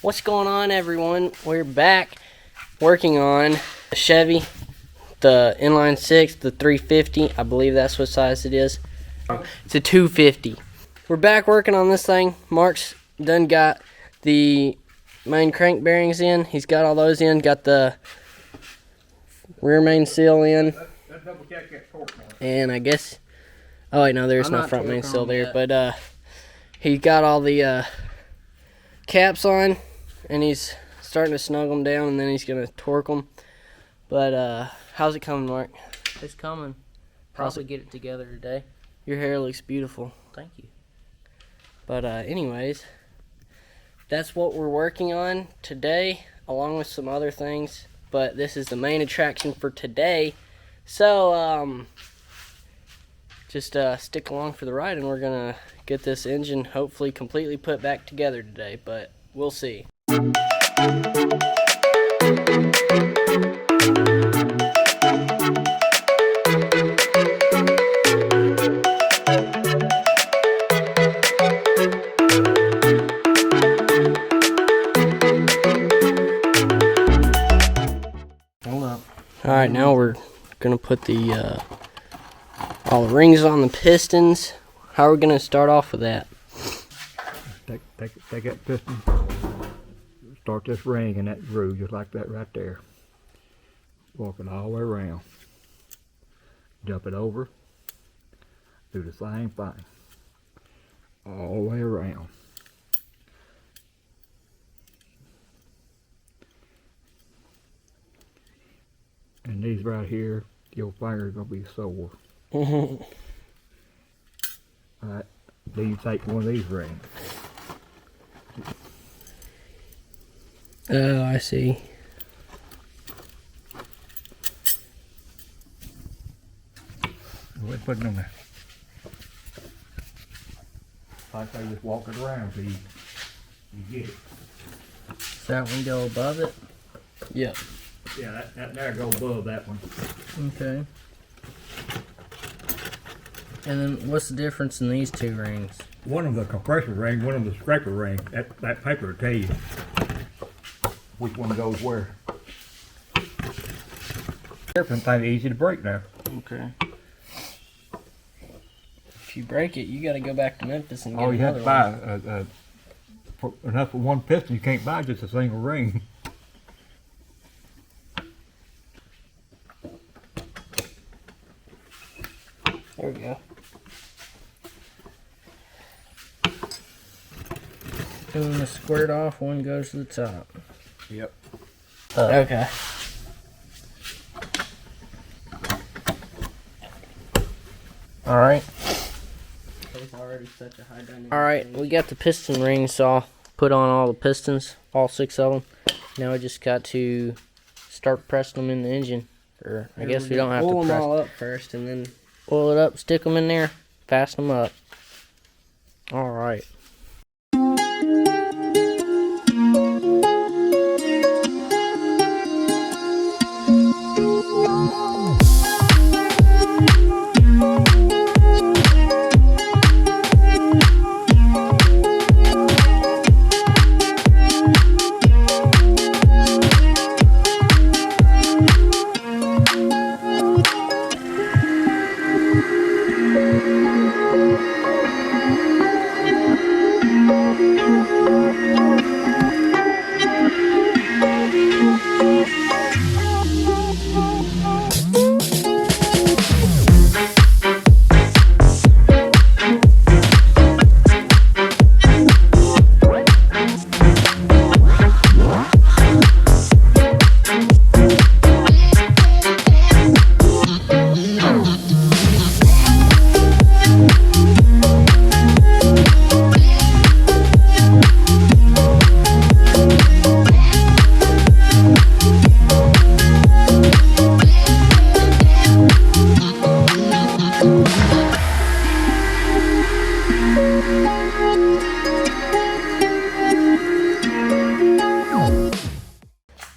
What's going on, everyone? We're back working on the Chevy, the Inline 6, the 350. I believe that's what size it is. It's a 250. We're back working on this thing. Mark's done got the main crank bearings in. He's got all those in. Got the rear main seal in. And I guess, oh wait, no, there's no front main seal there. But he got all the caps on, and he's starting to snug them down, and then he's gonna torque them. But how's it coming, Mark? It's coming. Probably get it together today. Your hair looks beautiful. Thank you. But anyways, that's what we're working on today, along with some other things. But this is the main attraction for today. So just stick along for the ride, and we're gonna get this engine hopefully completely put back together today, but we'll see. Alright, now we're gonna put the all the rings on the pistons. How are we gonna start off with that? Take that piston, start this ring in that groove just like that right there. Walk it all the way around. Dump it over. Do the same thing. All the way around. And these right here, your finger's gonna be sore. Alright, then you take one of these rings. Oh, I see. Go ahead and put it on there. Like I just walk it around till you get it. Does that one go above it? Yep. Yeah, that there go above that one. Okay. And then what's the difference in these two rings? One of the compressor ring, one of the scraper ring. That paper will tell you which one goes where. Sometimes easy to break now. Okay. If you break it, you gotta go back to Memphis and get Oh, you have another to buy one. for enough for one piston. You can't buy just a single ring. There we go. Two is squared off, one goes to the top. Yep. Okay. Alright. Alright, we got the piston rings all put on, all the pistons, all 6 of them. Now we just got to start pressing them in the engine. Or I guess we don't have to press them all up first, and then oil it up, stick them in there, fasten them up. Alright.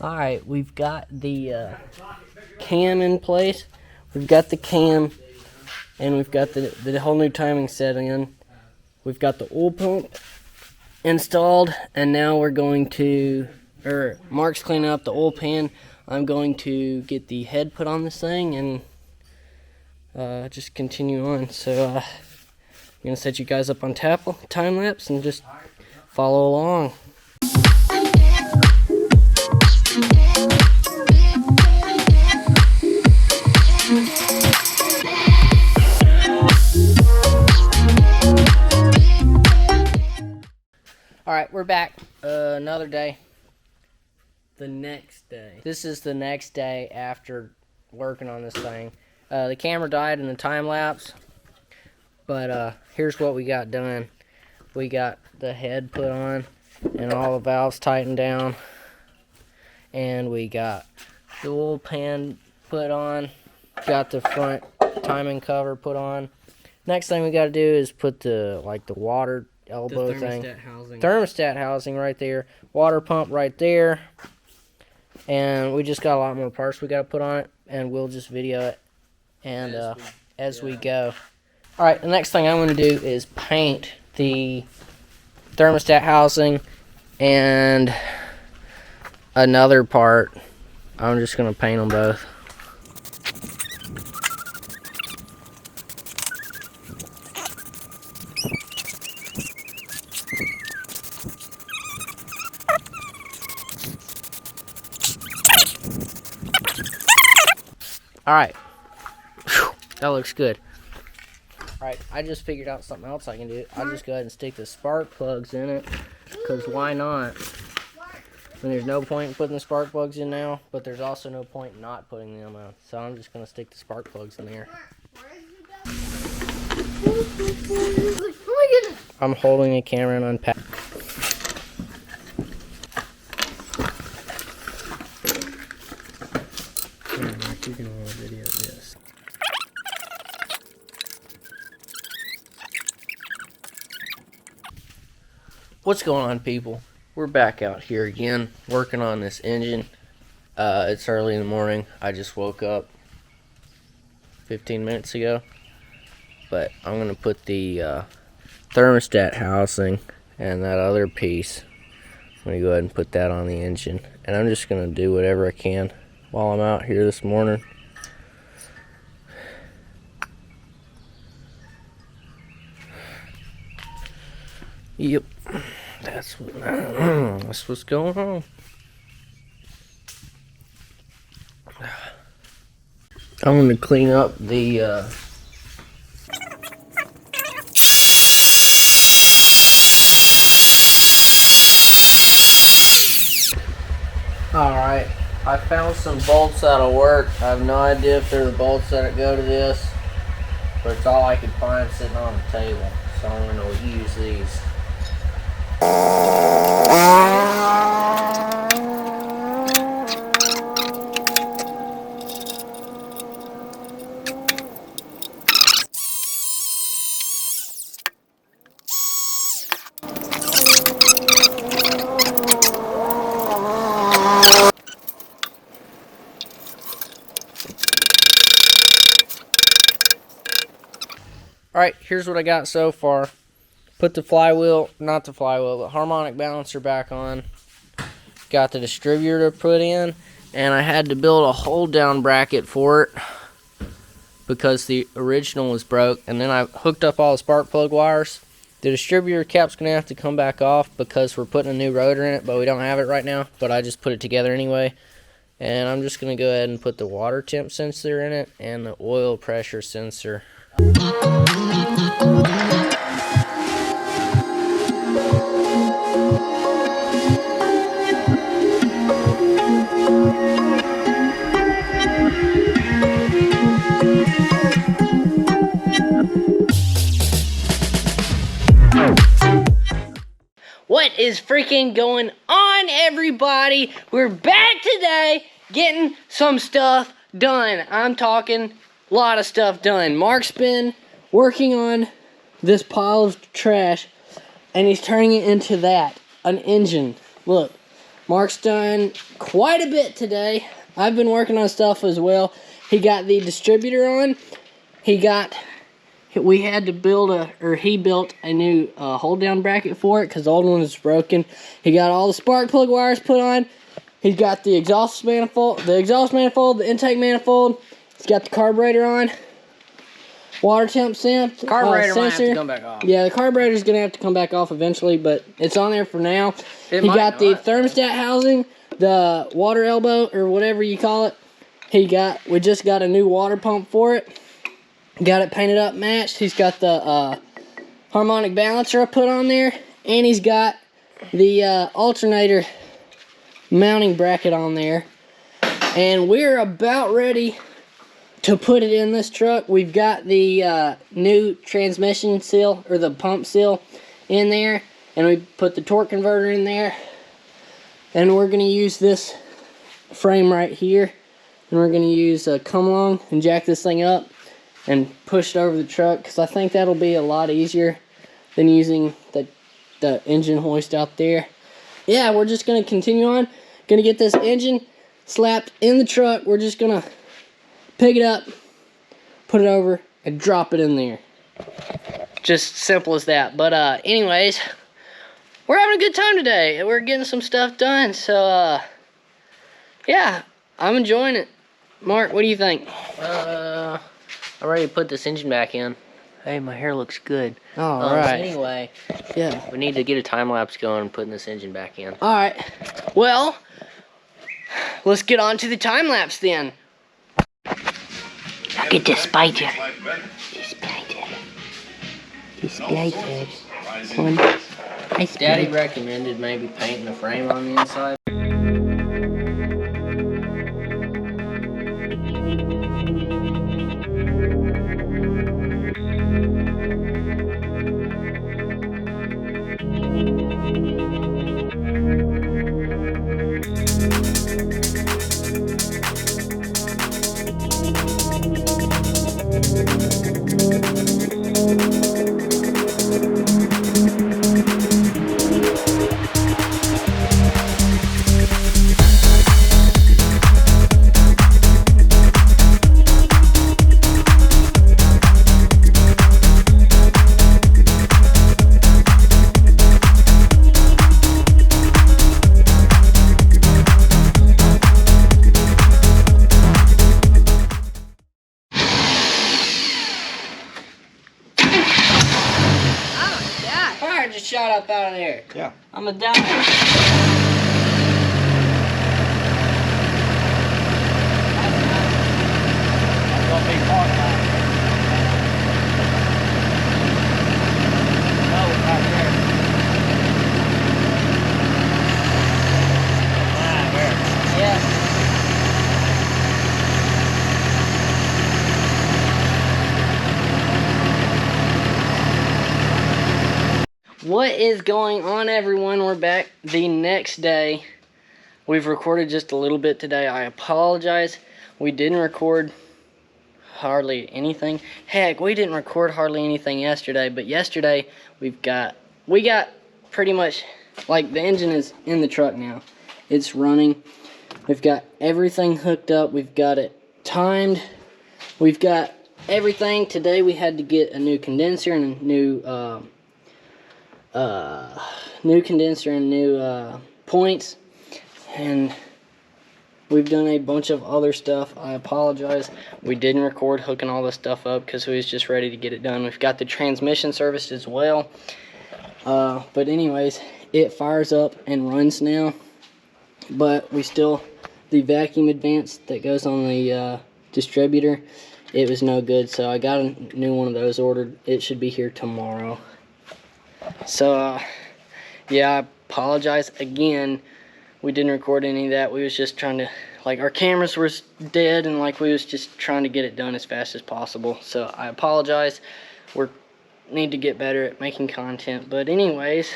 Alright, we've got the cam in place. We've got the cam, and we've got the whole new timing set in. We've got the oil pump, installed, and now we're going to, Mark's cleaning up the oil pan. I'm going to get the head put on this thing and just continue on. So I'm gonna set you guys up on time lapse and just follow along. Alright, we're back. Another day. The next day. This is the next day after working on this thing. The camera died in the time lapse. But here's what we got done. We got the head put on and all the valves tightened down. And we got the oil pan put on. Got the front timing cover put on. Next thing we got to do is put the water elbow thing. Thermostat housing right there. Water pump right there. And we just got a lot more parts we got to put on it. And we'll just video it and as we go. Alright, the next thing I'm going to do is paint the thermostat housing and another part. I'm just going to paint them both. Alright, that looks good. Alright, I just figured out something else I can do. I'll just go ahead and stick the spark plugs in it, because why not? And there's no point in putting the spark plugs in now, but there's also no point in not putting them in. So I'm just going to stick the spark plugs in there. I'm holding the camera and unpacking. You can hold a video of this. What's going on, people? We're back out here again working on this engine. It's early in the morning. I just woke up 15 minutes ago, but I'm gonna put the thermostat housing and that other piece, I'm gonna go ahead and put that on the engine, and I'm just gonna do whatever I can while I'm out here this morning. Yep, that's what's going on. I'm going to clean up the Alright, I found some bolts that'll work. I have no idea if they're the bolts that go to this, but it's all I could find sitting on the table, so I'm going to use these. Alright, here's what I got so far. Put the the harmonic balancer back on. Got the distributor put in, and I had to build a hold down bracket for it because the original was broke, and then I hooked up all the spark plug wires. The distributor cap's gonna have to come back off because we're putting a new rotor in it, but we don't have it right now, but I just put it together anyway. And I'm just gonna go ahead and put the water temp sensor in it and the oil pressure sensor. What is freaking going on, everybody? We're back today getting some stuff done. I'm talking a lot of stuff done. Mark's been working on this pile of trash, and he's turning it into an engine. Look, Mark's done quite a bit today. I've been working on stuff as well. He got the distributor on. He got we had to build he built a new hold down bracket for it because the old one was broken. He got all the spark plug wires put on. He's got the exhaust manifold, the intake manifold. He's got the carburetor on. Water temp Carburetor might have sensor. to come back off. Yeah, the carburetor's gonna have to come back off eventually, but it's on there for now. It He might got the not. thermostat housing, the water elbow or whatever you call it. We just got a new water pump for it. Got it painted up, matched. He's got the harmonic balancer I put on there, and he's got the alternator mounting bracket on there. And we're about ready to put it in this truck. We've got the new transmission seal or the pump seal in there, and we put the torque converter in there, and we're going to use this frame right here, and we're going to use a come along and jack this thing up and push it over the truck, because I think that'll be a lot easier than using the engine hoist out there. Yeah, we're just going to continue on. Going to get this engine slapped in the truck. We're just going to pick it up, put it over, and drop it in there. Just simple as that. But anyways, we're having a good time today. We're getting some stuff done. So yeah, I'm enjoying it. Mark, what do you think? I'm ready to put this engine back in. Hey, my hair looks good. All right. Anyway, Yeah. we need to get a time lapse going and putting this engine back in. All right. Well, let's get on to the time lapse then. Look at the spider. The spider. The spider. One. I Daddy recommended maybe painting the frame on the inside. Fire just shot up out of there. Yeah. I'm a die. That's gonna be part of it. No, it's not there. Ah, there. Yeah. What is going on, everyone? We're back the next day. We've recorded just a little bit today. I apologize. We didn't record hardly anything. Heck, we didn't record hardly anything yesterday, but yesterday we got pretty much, like, the engine is in the truck now. It's running. We've got everything hooked up. We've got it timed. We've got everything. Today we had to get a new condenser and a new points, and we've done a bunch of other stuff. I apologize. We didn't record hooking all this stuff up because we was just ready to get it done. We've got the transmission serviced as well. But anyways, it fires up and runs now. But we still, the vacuum advance that goes on the distributor, it was no good. So I got a new one of those ordered. It should be here tomorrow. So, yeah, I apologize again. We didn't record any of that. We was just trying to, like, our cameras were dead, and, like, we was just trying to get it done as fast as possible. So, I apologize. We need to get better at making content. But anyways,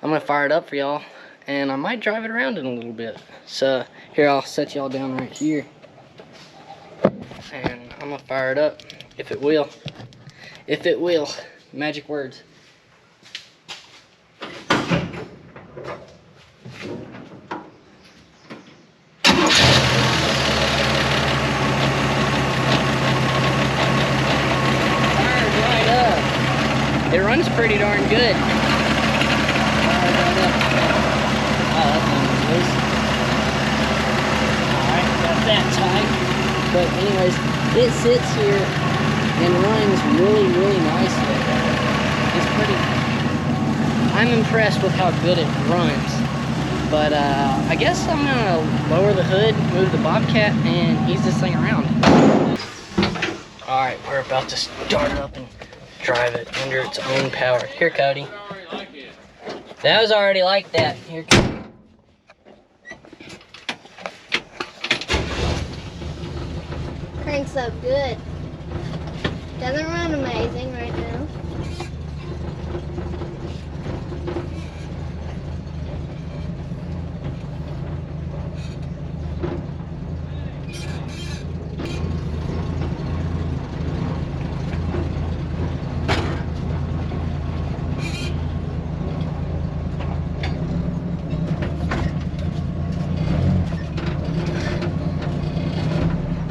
I'm going to fire it up for y'all, and I might drive it around in a little bit. So, here, I'll set y'all down right here. And I'm going to fire it up, if it will. If it will. Magic words. Fired pretty darn good. Alright, got that tight. But anyways, it sits here and runs really, really nicely. It's pretty, I'm impressed with how good it runs. But I guess I'm gonna lower the hood, move the Bobcat, and ease this thing around. Alright, we're about to start it up and drive it under its own power. Here, Cody. That was already like that. Here, Cody. Cranks up good. Doesn't run amazing right now.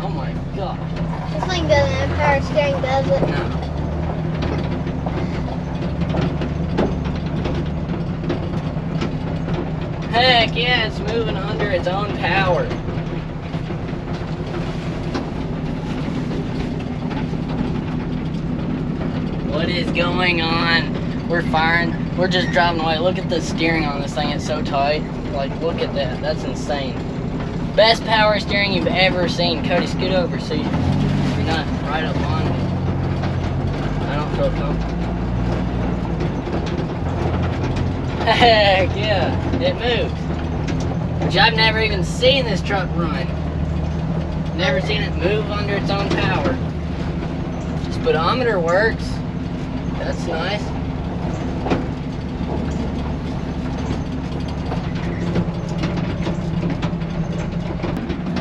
Oh my god. This thing doesn't have power steering, does it? No. Heck yeah, it's moving under its own power. What is going on? We're firing. We're just driving away. Look at the steering on this thing. It's so tight. Like, look at that. That's insane. Best power steering you've ever seen. Cody, scoot over so you're not right up on me. I don't feel comfortable. Heck yeah, it moves. Which I've never even seen this truck run. Never seen it move under its own power. Speedometer works. That's nice.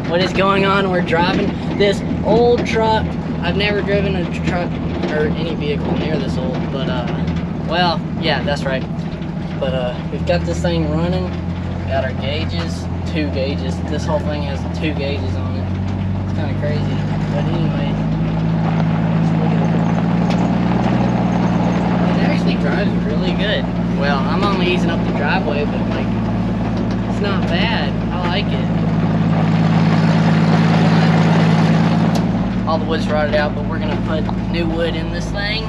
What is going on? We're driving this old truck. I've never driven a truck or any vehicle near this old, but well, yeah, that's right. But we've got this thing running. Got our gauges, 2 gauges. This whole thing has 2 gauges on it. It's kind of crazy, but anyway. It actually drives really good. Well, I'm only easing up the driveway, but like, it's not bad. I like it. All the wood's rotted out, but we're gonna put new wood in this thing.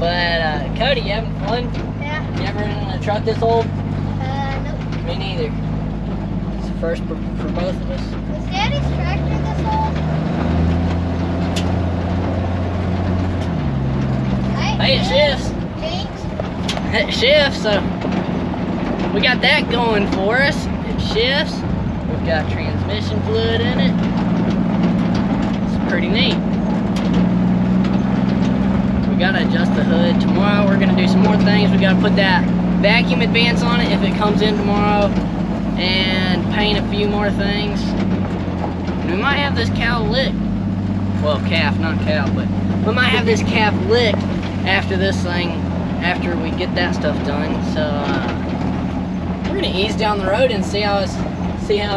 But Cody, you having fun? Yeah. You ever in a truck this old? Nope. Me neither. It's the first for both of us. Was Daddy's tractor this old? Hey, it shifts. Jinx. It shifts, so we got that going for us. It shifts. We've got transmission fluid in it. Pretty neat. We gotta adjust the hood. Tomorrow we're gonna do some more things. We gotta put that vacuum advance on it if it comes in tomorrow, and paint a few more things. And we might have this cow licked. Well, calf, not cow, but we might have this calf licked after this thing, after we get that stuff done. So we're gonna ease down the road and see how it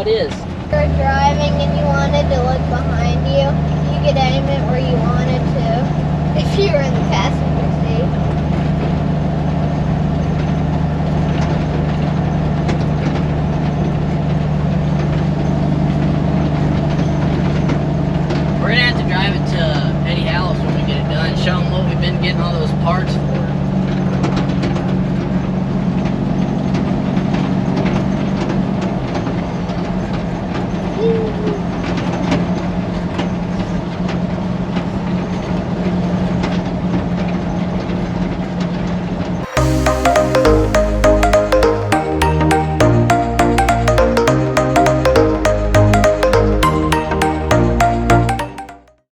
is. You were driving and you wanted to look behind you. You could aim it where you wanted to if you were in the passenger seat. We're gonna have to drive it to Eddie Hallis when we get it done. Show him what we've been getting all those parts